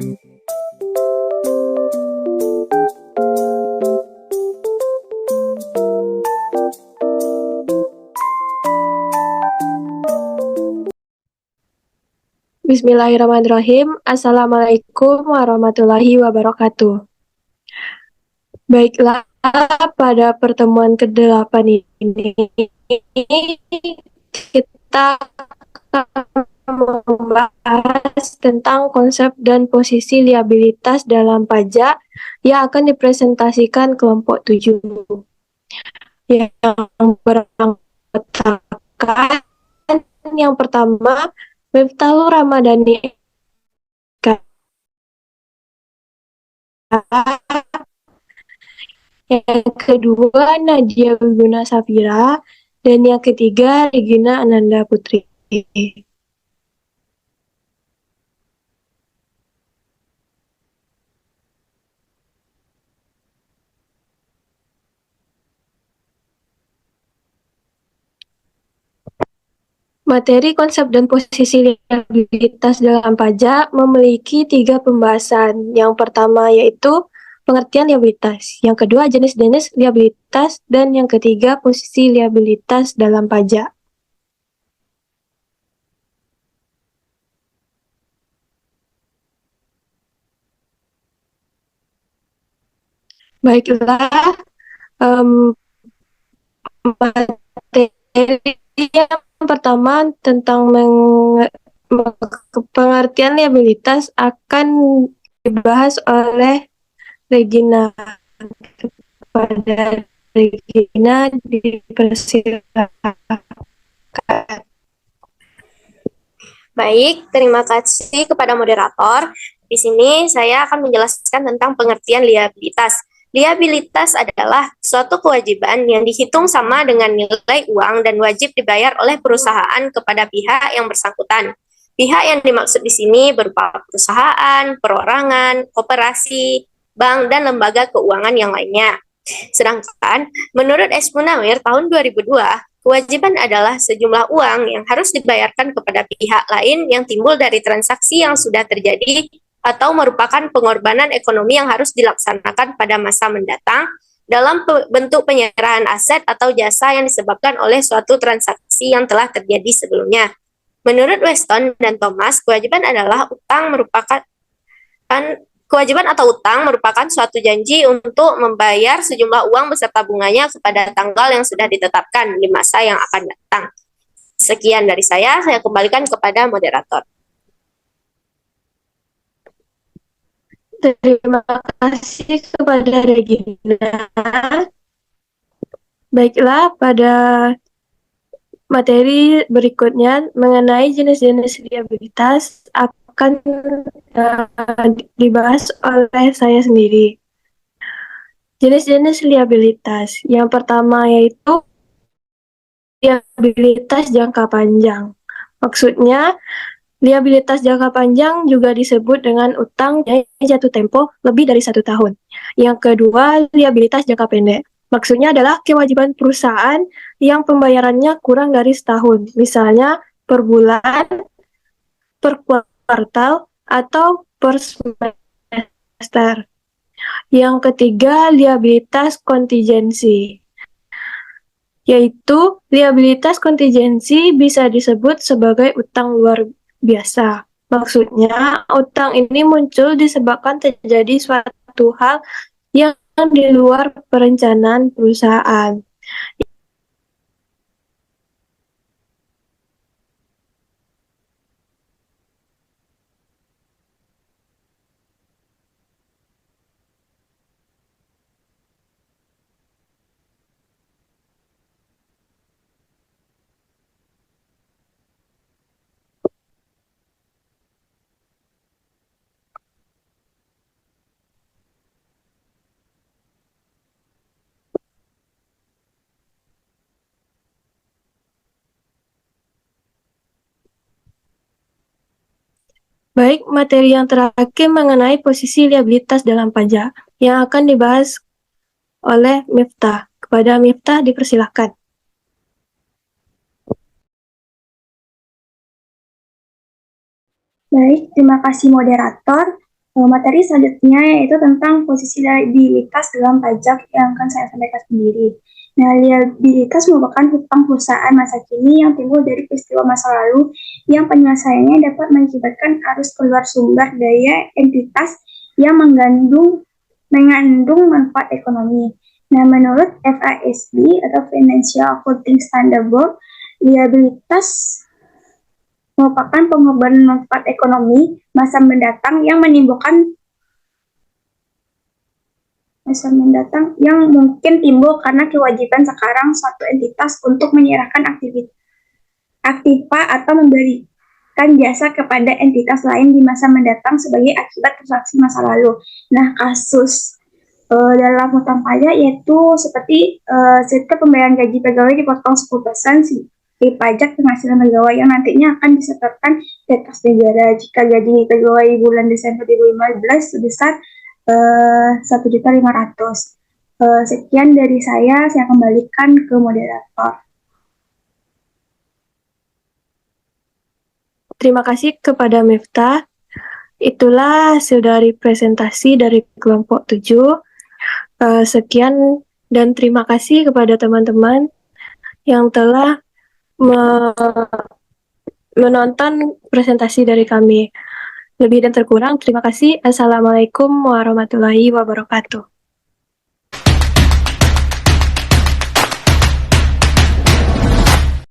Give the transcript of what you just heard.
Bismillahirrahmanirrahim. Assalamualaikum warahmatullahi wabarakatuh. Baiklah, pada pertemuan ke-8 ini kita akan membahas tentang konsep dan posisi liabilitas dalam pajak yang akan dipresentasikan kelompok 7 yang beranggotakan yang pertama Miftahul Ramadhani, yang kedua Nadia Wiguna Safira, dan yang ketiga Regina Ananda Putri. Materi, konsep, dan posisi liabilitas dalam pajak memiliki 3 pembahasan. Yang pertama yaitu pengertian liabilitas, yang kedua jenis-jenis liabilitas, dan yang ketiga posisi liabilitas dalam pajak. Baiklah, materi yang pertama tentang pengertian liabilitas akan dibahas oleh Regina. Pada Regina dipersilakan. Baik, terima kasih kepada moderator. Di sini saya akan menjelaskan tentang pengertian liabilitas. Liabilitas adalah suatu kewajiban yang dihitung sama dengan nilai uang dan wajib dibayar oleh perusahaan kepada pihak yang bersangkutan. Pihak yang dimaksud di sini berupa perusahaan, perorangan, koperasi, bank, dan lembaga keuangan yang lainnya. Sedangkan menurut S. Munawir tahun 2002, kewajiban adalah sejumlah uang yang harus dibayarkan kepada pihak lain yang timbul dari transaksi yang sudah terjadi atau merupakan pengorbanan ekonomi yang harus dilaksanakan pada masa mendatang dalam bentuk penyerahan aset atau jasa yang disebabkan oleh suatu transaksi yang telah terjadi sebelumnya. Menurut Weston dan Thomas, kewajiban atau utang merupakan suatu janji untuk membayar sejumlah uang beserta bunganya kepada tanggal yang sudah ditetapkan di masa yang akan datang. Sekian dari saya kembalikan kepada moderator. Terima kasih kepada Regina. Baiklah, pada materi berikutnya mengenai jenis-jenis liabilitas akan dibahas oleh saya sendiri. Jenis-jenis liabilitas. Yang pertama yaitu liabilitas jangka panjang. Maksudnya, liabilitas jangka panjang juga disebut dengan utang yang jatuh tempo lebih dari 1 tahun. Yang kedua, liabilitas jangka pendek. Maksudnya adalah kewajiban perusahaan yang pembayarannya kurang dari setahun. Misalnya per bulan, per kuartal, atau per semester. Yang ketiga, liabilitas kontingensi. Yaitu liabilitas kontingensi bisa disebut sebagai utang luar biasa. Maksudnya, utang ini muncul disebabkan terjadi suatu hal yang di luar perencanaan perusahaan. Baik, materi yang terakhir mengenai posisi liabilitas dalam pajak yang akan dibahas oleh Miftah. Kepada Miftah dipersilahkan. Baik, terima kasih moderator. Materi selanjutnya yaitu tentang posisi liabilitas dalam pajak yang akan saya sampaikan sendiri. Nah, liabilitas merupakan hutang perusahaan masa kini yang timbul dari peristiwa masa lalu yang penyelesaiannya dapat mengakibatkan arus keluar sumber daya entitas yang mengandung manfaat ekonomi. Nah, menurut FASB atau Financial Accounting Standard Board, liabilitas merupakan pengorbanan manfaat ekonomi masa mendatang yang mungkin timbul karena kewajiban sekarang suatu entitas untuk menyerahkan aktiva atau memberikan jasa kepada entitas lain di masa mendatang sebagai akibat transaksi masa lalu. Nah, kasus dalam hutang pajak yaitu seperti setiap pembayaran gaji pegawai dipotong 10% di pajak penghasilan pegawai yang nantinya akan disetorkan ke kas negara jika gaji pegawai bulan Desember 2015 sebesar 1.500.000. Sekian dari saya kembalikan ke moderator. Terima kasih kepada Miftah. Itulah hasil dari presentasi dari kelompok 7. Sekian dan terima kasih kepada teman-teman yang telah menonton presentasi dari kami. Lebih dan terkurang, terima kasih. Assalamualaikum warahmatullahi wabarakatuh.